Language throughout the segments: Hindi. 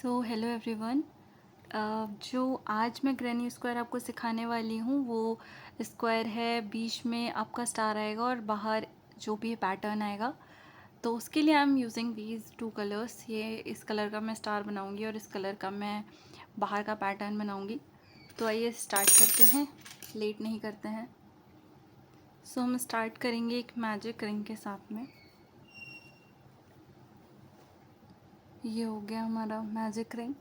Hello everyone. जो आज मैं ग्रैनी स्क्वायर आपको सिखाने वाली हूँ वो स्क्वायर है, बीच में आपका स्टार आएगा और बाहर जो भी पैटर्न आएगा। तो उसके लिए I am using these two colours. ये इस कलर का मैं स्टार बनाऊँगी और इस कलर का मैं बाहर का पैटर्न बनाऊँगी। तो आइए स्टार्ट करते हैं, लेट नहीं करते हैं। हम स्टार्ट करेंगे एक मैजिक रिंग के साथ में। ये हो गया हमारा मैजिक रिंग।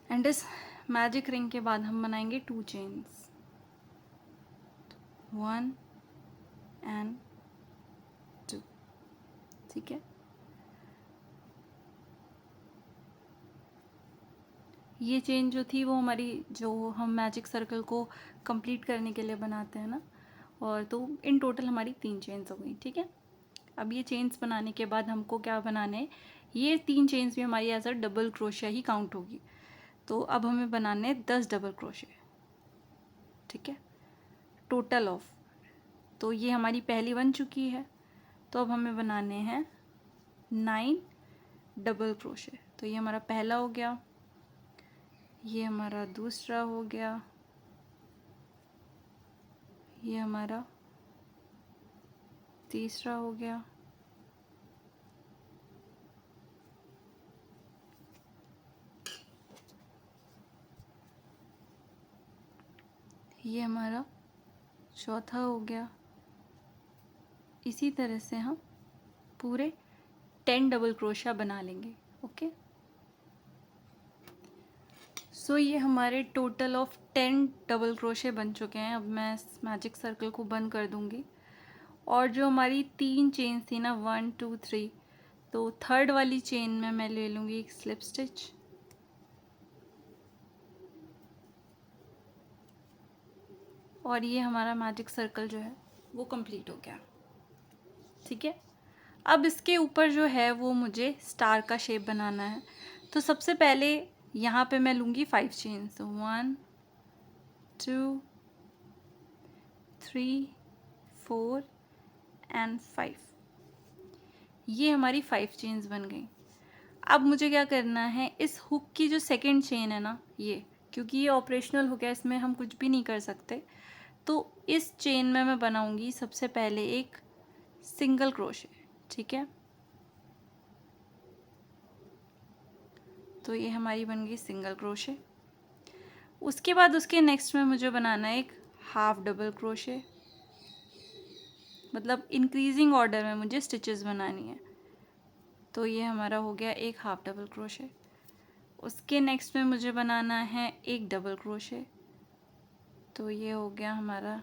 एंड इस मैजिक रिंग के बाद हम बनाएंगे 2 चेन्स, 1 एंड 2। ठीक है, ये चेन जो थी वो हमारी, जो हम मैजिक सर्कल को कंप्लीट करने के लिए बनाते हैं ना, और तो इन टोटल हमारी 3 चेन्स हो गई। ठीक है, अब ये चेन्स बनाने के बाद हमको क्या बनाने हैं, ये 3 चेन्स भी हमारी एज अ डबल क्रोशिया ही काउंट होगी। तो अब हमें बनाने 10 डबल क्रोशिया। ठीक है, टोटल ऑफ, तो ये हमारी पहली बन चुकी है। तो अब हमें बनाने हैं 9 डबल क्रोशे। तो ये हमारा पहला हो गया, ये हमारा दूसरा हो गया, ये हमारा तीसरा हो गया, ये हमारा चौथा हो गया। इसी तरह से हम पूरे 10 डबल क्रोशिया बना लेंगे। ओके, सो ये हमारे टोटल ऑफ 10 डबल क्रोशे बन चुके हैं। अब मैं इस मैजिक सर्कल को बंद कर दूंगी और जो हमारी 3 चेन थी ना, 1 2 3, तो थर्ड वाली चेन में मैं ले लूँगी एक स्लिप स्टिच। और ये हमारा मैजिक सर्कल जो है वो कंप्लीट हो गया। ठीक है, अब इसके ऊपर जो है वो मुझे स्टार का शेप बनाना है। तो सबसे पहले यहाँ पे मैं लूँगी 5 चेन्स, 1 2 3 4 एंड 5। ये हमारी 5 चेन्स बन गई। अब मुझे क्या करना है, इस हुक की जो सेकंड चेन है ना, ये क्योंकि ये ऑपरेशनल हो गया, इसमें हम कुछ भी नहीं कर सकते, तो इस चेन में मैं बनाऊंगी सबसे पहले एक सिंगल क्रोशे। ठीक है, तो ये हमारी बन गई सिंगल क्रोशे। उसके बाद उसके नेक्स्ट में मुझे बनाना है एक हाफ डबल क्रोशे, मतलब इंक्रीजिंग ऑर्डर में मुझे स्टिचेस बनानी है। तो ये हमारा हो गया एक हाफ डबल क्रोशे। उसके नेक्स्ट में मुझे बनाना है एक डबल क्रोशे, तो ये हो गया हमारा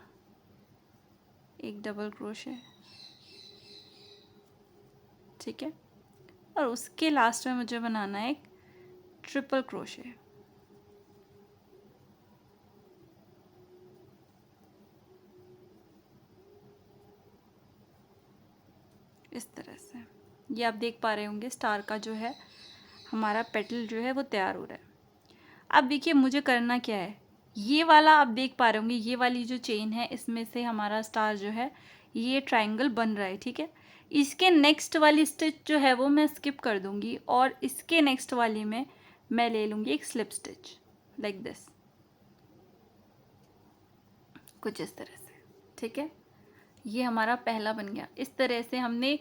एक डबल क्रोशे। ठीक है, और उसके लास्ट में मुझे बनाना है एक ट्रिपल क्रोशे। इस तरह से ये आप देख पा रहे होंगे, स्टार का जो है हमारा पेटल जो है वो तैयार हो रहा है। अब देखिए मुझे करना क्या है, ये वाला आप देख पा रहे होंगे, ये वाली जो चेन है इसमें से हमारा स्टार जो है ये ट्रायंगल बन रहा है। ठीक है, इसके नेक्स्ट वाली स्टिच जो है वो मैं स्किप कर दूंगी और इसके नेक्स्ट वाली में मैं ले लूँगी एक स्लिप स्टिच, लाइक दिस, कुछ इस तरह से। ठीक है, ये हमारा पहला बन गया। इस तरह से हमने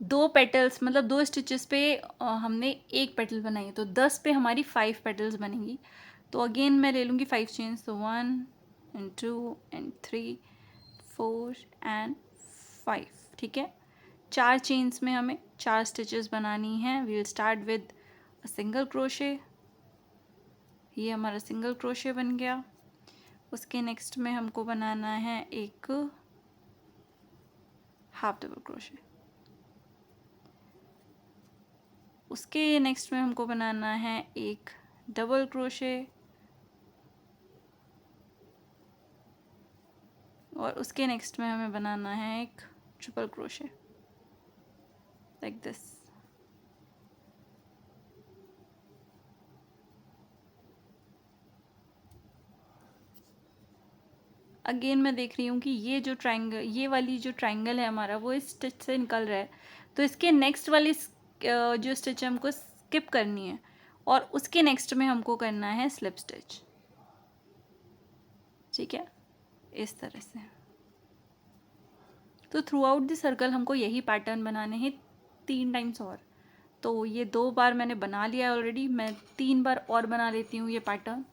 2 पेटल्स, मतलब 2 स्टिचेस पे हमने एक पेटल बनाई है, तो 10 पे हमारी 5 पेटल्स बनेंगी। तो अगेन मैं ले लूँगी 5 चेन्स, तो 1 एंड 2 एंड 3 4 एंड 5। ठीक है, 4 चेन्स में हमें 4 स्टिचेस बनानी हैं। We will start with a single crochet. ये हमारा सिंगल क्रोशे बन गया। उसके नेक्स्ट में हमको बनाना है एक हाफ डबल क्रोशे। उसके नेक्स्ट में हमको बनाना है एक डबल क्रोशे, और उसके नेक्स्ट में हमें बनाना है एक triple crochet, like this. Again मैं देख रही हूँ कि ये जो ट्रायंगल, ये वाली जो ट्रायंगल है हमारा वो इस स्टिच से निकल रहा है, तो इसके नेक्स्ट वाली जो स्टिच है हमको स्किप करनी है और उसके नेक्स्ट में हमको करना है स्लिप स्टिच। ठीक है, इस तरह से। तो थ्रू आउट द सर्कल हमको यही पैटर्न बनाने हैं 3 टाइम्स और। तो ये 2 बार मैंने बना लिया है ऑलरेडी, मैं 3 बार और बना लेती हूँ ये पैटर्न।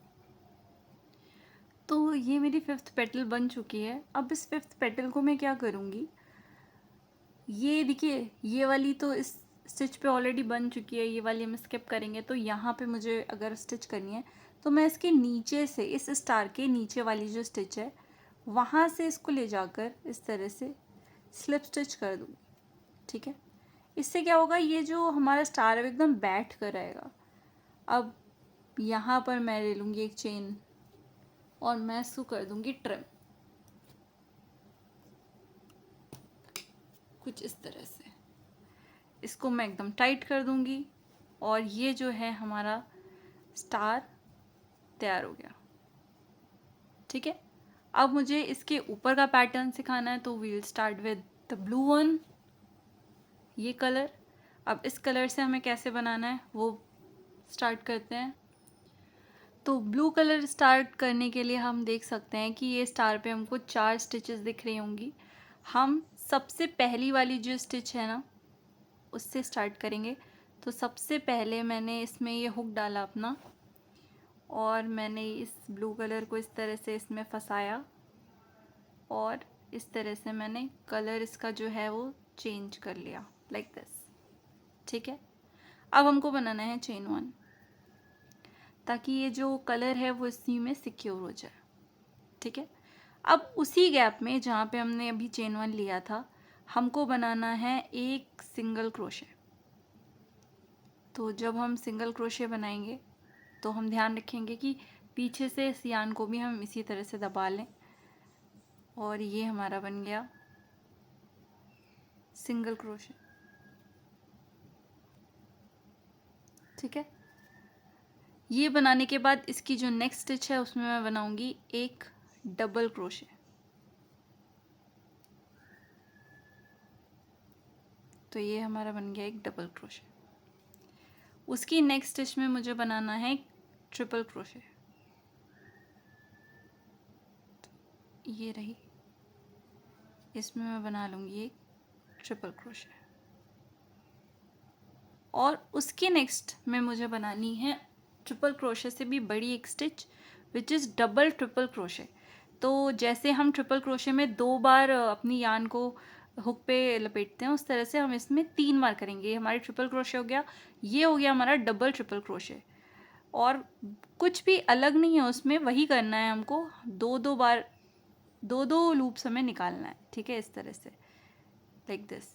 तो ये मेरी 5th पेटल बन चुकी है। अब इस 5th पेटल को मैं क्या करूँगी, ये देखिए ये वाली तो इस स्टिच पे ऑलरेडी बन चुकी है, ये वाली हम स्किप करेंगे। तो यहाँ पे मुझे अगर स्टिच करनी है तो मैं इसके नीचे से, इस स्टार के नीचे वाली जो स्टिच है वहाँ से इसको ले जाकर इस तरह से स्लिप स्टिच कर दूँगी। ठीक है, इससे क्या होगा, ये जो हमारा स्टार है वो एकदम बैठ कर रहेगा। अब यहाँ पर मैं ले लूँगी एक चेन और मैं इसको कर दूँगी ट्रिम, कुछ इस तरह से। इसको मैं एकदम टाइट कर दूँगी और ये जो है हमारा स्टार तैयार हो गया। ठीक है, अब मुझे इसके ऊपर का पैटर्न सिखाना है, तो we'll start with the blue one, ये कलर। अब इस कलर से हमें कैसे बनाना है वो स्टार्ट करते हैं। तो ब्लू कलर स्टार्ट करने के लिए हम देख सकते हैं कि ये स्टार पे हमको 4 स्टिचेस दिख रही होंगी। हम सबसे पहली वाली जो स्टिच है ना उससे स्टार्ट करेंगे। तो सबसे पहले मैंने इसमें ये हुक डाला अपना और मैंने इस ब्लू कलर को इस तरह से इसमें फंसाया और इस तरह से मैंने कलर इसका जो है वो चेंज कर लिया, लाइक दिस। ठीक है, अब हमको बनाना है चेन 1 ताकि ये जो कलर है वो इसी में सिक्योर हो जाए। ठीक है, अब उसी गैप में जहाँ पे हमने अभी चेन 1 लिया था हमको बनाना है एक सिंगल क्रोशे। तो जब हम सिंगल क्रोशे बनाएंगे तो हम ध्यान रखेंगे कि पीछे से इस यान को भी हम इसी तरह से दबा लें और ये हमारा बन गया सिंगल क्रोशे। ठीक है, ये बनाने के बाद इसकी जो नेक्स्ट स्टिच है उसमें मैं बनाऊंगी एक डबल क्रोशे। तो ये हमारा बन गया एक डबल क्रोशे। उसकी नेक्स्ट स्टिच में मुझे बनाना है एक ट्रिपल क्रोशे। ये रही, इसमें मैं बना लूँगी एक ट्रिपल क्रोशे और उसके नेक्स्ट में मुझे बनानी है ट्रिपल क्रोशे से भी बड़ी एक stitch which is double triple crochet. तो जैसे हम ट्रिपल क्रोशे में 2 बार अपनी यान को हुक पे लपेटते हैं उस तरह से हम इसमें 3 बार करेंगे। ये हमारी ट्रिपल क्रोशे हो गया, ये हो गया हमारा डबल ट्रिपल क्रोशे और कुछ भी अलग नहीं है उसमें, वही करना है हमको। 2-2 बार 2-2 लूप्स हमें निकालना है। ठीक है, इस तरह से लाइक दिस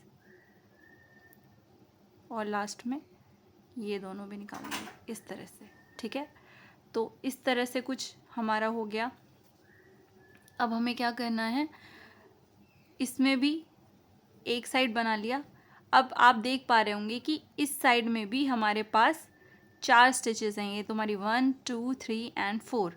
और लास्ट में ये दोनों भी निकालेंगे इस तरह से। ठीक है, तो इस तरह से कुछ हमारा हो गया। अब हमें क्या करना है, इसमें भी एक साइड बना लिया। अब आप देख पा रहे होंगे कि इस साइड में भी हमारे पास 4 स्टिचेस हैं। ये तुम्हारी 1 2 3 एंड 4।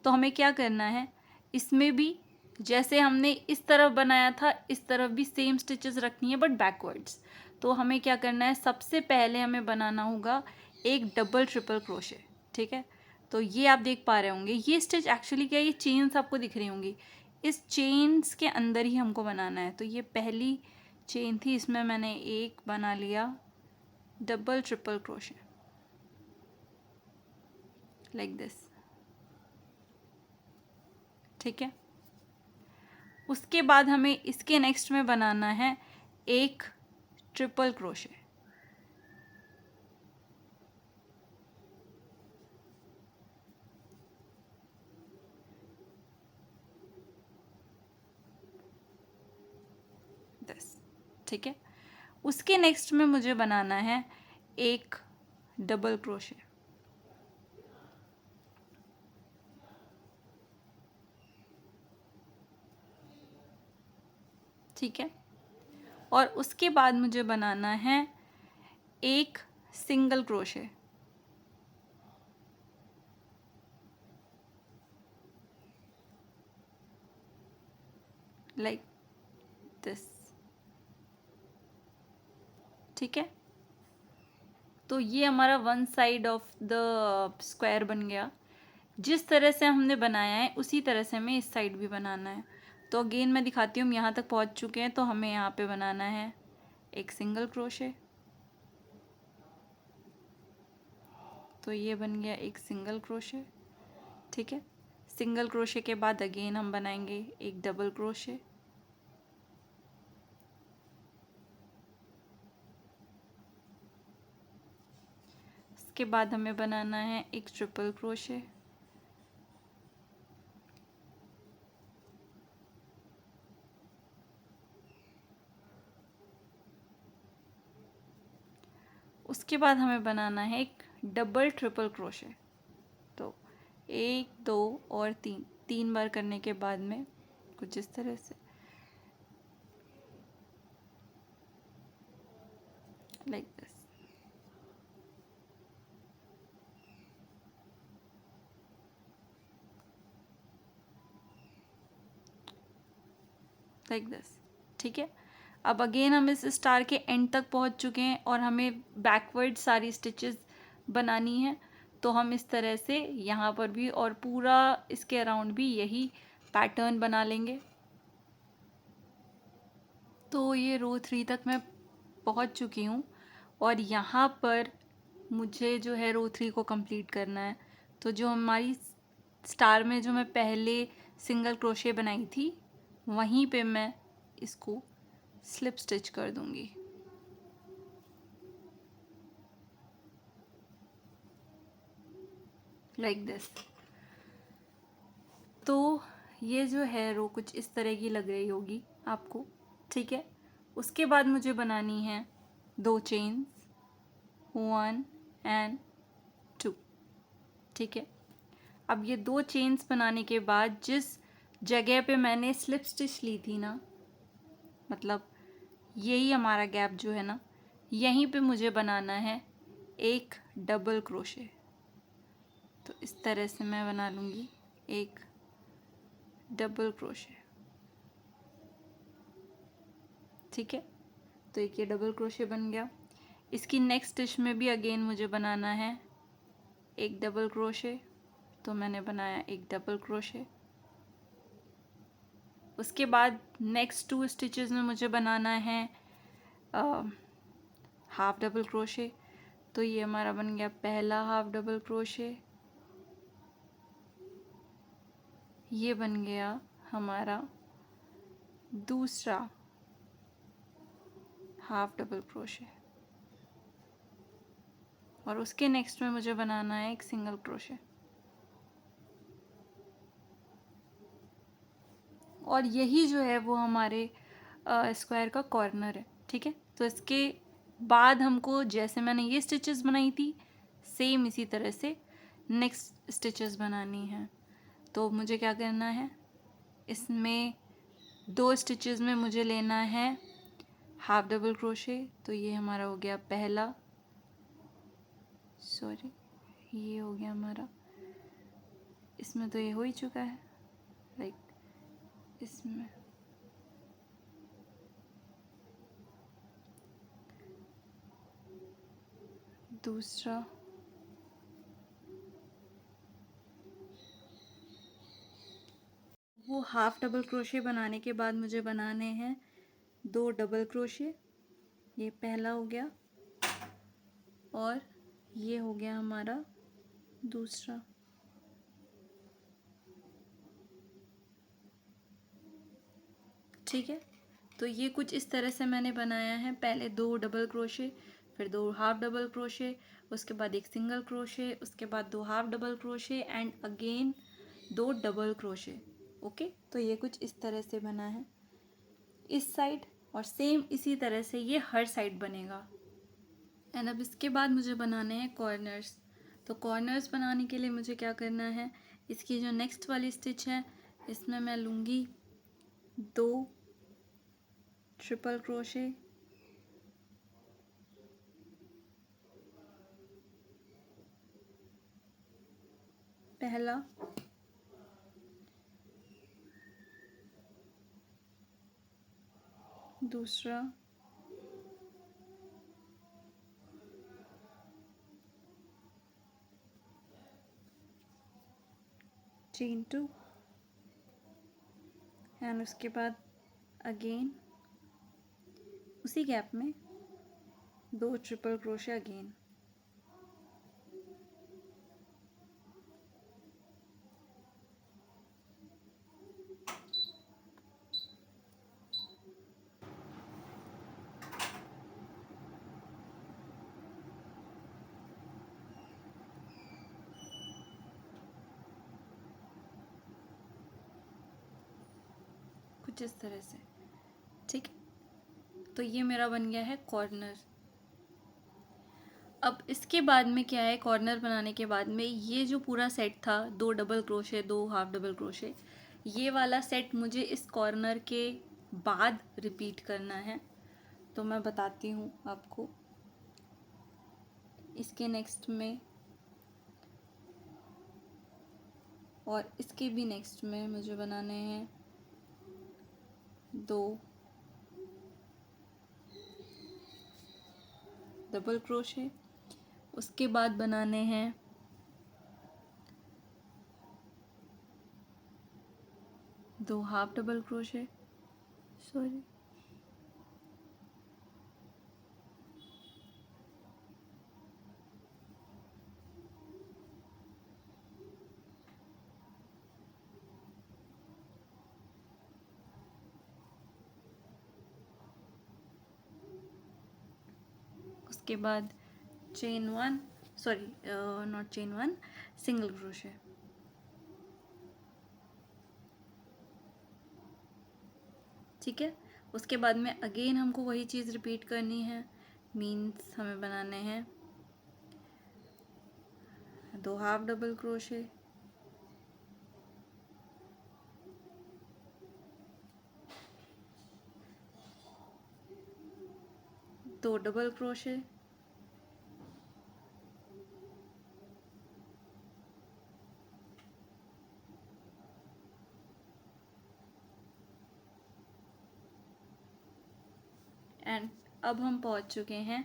तो हमें क्या करना है, इसमें भी जैसे हमने इस तरफ बनाया था इस तरफ भी सेम स्टिचेस रखनी है बट बैकवर्ड्स। तो हमें क्या करना है, सबसे पहले हमें बनाना होगा एक डबल ट्रिपल क्रोशे। ठीक है, तो ये आप देख पा रहे होंगे, ये स्टिच एक्चुअली क्या है, ये चेन्स आपको दिख रही होंगी, इस चेन्स के अंदर ही हमको बनाना है। तो ये पहली चेन थी, इसमें मैंने एक बना लिया double triple crochet like this. ठीक है, उसके बाद हमें इसके नेक्स्ट में बनाना है एक ट्रिपल क्रोशे। दिस। ठीक है, उसके नेक्स्ट में मुझे बनाना है एक डबल क्रोशे। ठीक है, और उसके बाद मुझे बनाना है एक सिंगल क्रोशे। Like this. ठीक है, तो ये हमारा one side of the square बन गया। जिस तरह से हमने बनाया है उसी तरह से हमें इस साइड भी बनाना है। तो अगेन मैं दिखाती हूँ, हम यहाँ तक पहुँच चुके हैं, तो हमें यहाँ पे बनाना है एक सिंगल क्रोशे। तो ये बन गया एक सिंगल क्रोशे, ठीक है। सिंगल क्रोशे के बाद अगेन हम बनाएंगे एक डबल क्रोशे, उसके बाद हमें बनाना है एक ट्रिपल क्रोशे, उसके बाद हमें बनाना है एक डबल ट्रिपल क्रोशे। तो एक, दो और तीन, तीन बार करने के बाद में कुछ इस तरह से, लाइक दिस। लाइक दिस, ठीक है। अब अगेन हम इस स्टार के एंड तक पहुंच चुके हैं और हमें बैकवर्ड सारी स्टिचेस बनानी है। तो हम इस तरह से यहाँ पर भी और पूरा इसके अराउंड भी यही पैटर्न बना लेंगे। तो ये रो 3 तक मैं पहुंच चुकी हूँ और यहाँ पर मुझे जो है रो 3 को कंप्लीट करना है। तो जो हमारी स्टार में जो मैं पहले सिंगल क्रोशे बनाई थी, वहीं पे मैं इसको स्लिप स्टिच कर दूंगी। Like this. तो ये जो है रो कुछ इस तरह की लग रही होगी आपको, ठीक है। उसके बाद मुझे बनानी है 2 चेन्स, 1 एंड 2, ठीक है। अब ये 2 चेन्स बनाने के बाद जिस जगह पे मैंने स्लिप स्टिच ली थी ना, मतलब यही हमारा गैप जो है ना, यहीं पे मुझे बनाना है एक डबल क्रोशे। तो इस तरह से मैं बना लूँगी एक डबल क्रोशे, ठीक है। तो एक ये डबल क्रोशे बन गया। इसकी नेक्स्ट स्टिच में भी अगेन मुझे बनाना है एक डबल क्रोशे। तो मैंने बनाया एक डबल क्रोशे। उसके बाद नेक्स्ट 2 स्टिचेस में मुझे बनाना है हाफ डबल क्रोशे। तो ये हमारा बन गया पहला हाफ डबल क्रोशे, ये बन गया हमारा दूसरा हाफ डबल क्रोशे, और उसके नेक्स्ट में मुझे बनाना है एक सिंगल क्रोशे। और यही जो है वो हमारे स्क्वायर का कॉर्नर है, ठीक है। तो इसके बाद हमको जैसे मैंने ये स्टिचेस बनाई थी सेम इसी तरह से नेक्स्ट स्टिचेस बनानी है। तो मुझे क्या करना है, इसमें 2 स्टिचेस में मुझे लेना है हाफ डबल क्रोशे। तो ये हमारा हो गया पहला, सॉरी ये हो गया हमारा, इसमें तो ये हो ही चुका है, लाइक इसमें दूसरा, वो हाफ डबल क्रोशे बनाने के बाद मुझे बनाने हैं 2 डबल क्रोशे। ये पहला हो गया और ये हो गया हमारा दूसरा, ठीक है। तो ये कुछ इस तरह से मैंने बनाया है, पहले 2 डबल क्रोशे, फिर 2 हाफ डबल क्रोशे, उसके बाद एक सिंगल क्रोशे, उसके बाद 2 half double crochet and again 2 double crochet. Okay, तो ये कुछ इस तरह से बना है इस साइड, और सेम इसी तरह से ये हर साइड बनेगा। एंड अब इसके बाद मुझे बनाने हैं कॉर्नर्स। तो कॉर्नर्स बनाने के लिए मुझे क्या करना है, इसकी जो नेक्स्ट वाली स्टिच है इसमें मैं लूँगी 2 ट्रिपल क्रोशे, पहला, दूसरा, चेन 2 एंड उसके बाद अगेन उसी गैप में 2 ट्रिपल क्रोशे अगेन, कुछ इस तरह से। ठीक है, तो ये मेरा बन गया है कॉर्नर। अब इसके बाद में क्या है, कॉर्नर बनाने के बाद में ये जो पूरा सेट था, 2 double crochet 2 half double crochet, ये वाला सेट मुझे इस कॉर्नर के बाद रिपीट करना है। तो मैं बताती हूँ आपको। इसके नेक्स्ट में और इसके भी नेक्स्ट में मुझे बनाने हैं 2 डबल क्रोशे, उसके बाद बनाने हैं 2 हाफ डबल क्रोशे, सॉरी उसके बाद chain 1, sorry not chain 1, single crochet. ठीक है, उसके बाद में अगेन हमको वही चीज़ रिपीट करनी है, मीन्स हमें बनाने हैं 2 half double crochet, 2 double crochet, and अब हम पहुंच चुके हैं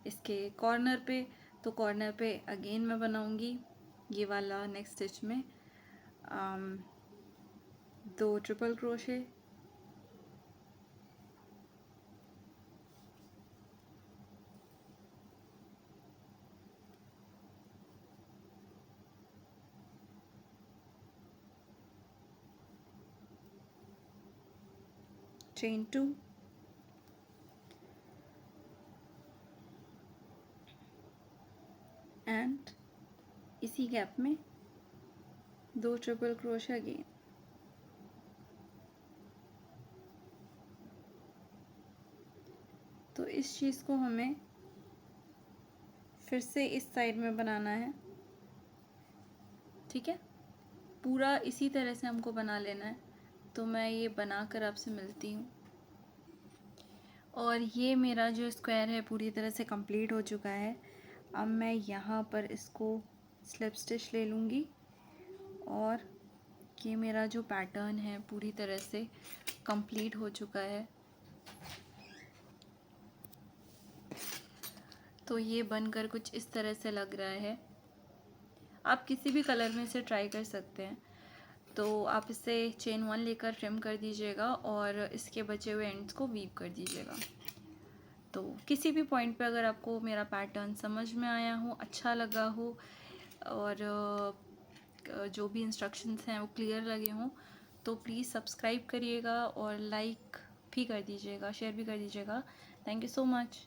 इसके कॉर्नर पे। तो कॉर्नर पे अगेन मैं बनाऊंगी ये वाला नेक्स्ट स्टिच में 2 ट्रिपल क्रोशे, चेन 2 एंड इसी गैप में 2 ट्रिपल क्रोशे अगेन। तो इस चीज़ को हमें फिर से इस साइड में बनाना है। ठीक है, पूरा इसी तरह से हमको बना लेना है। तो मैं ये बनाकर आपसे मिलती हूँ। और ये मेरा जो स्क्वायर है पूरी तरह से कंप्लीट हो चुका है। अब मैं यहाँ पर इसको स्लिप स्टिच ले लूँगी और ये मेरा जो पैटर्न है पूरी तरह से कंप्लीट हो चुका है। तो ये बनकर कुछ इस तरह से लग रहा है। आप किसी भी कलर में इसे ट्राई कर सकते हैं। तो आप इसे चेन 1 लेकर ट्रिम कर दीजिएगा और इसके बचे हुए एंड्स को वीव कर दीजिएगा। तो किसी भी पॉइंट पे अगर आपको मेरा पैटर्न समझ में आया हो, अच्छा लगा हो और जो भी इंस्ट्रक्शंस हैं वो क्लियर लगे हों, तो प्लीज़ सब्सक्राइब करिएगा और लाइक भी कर दीजिएगा, शेयर भी कर दीजिएगा। Thank you so much.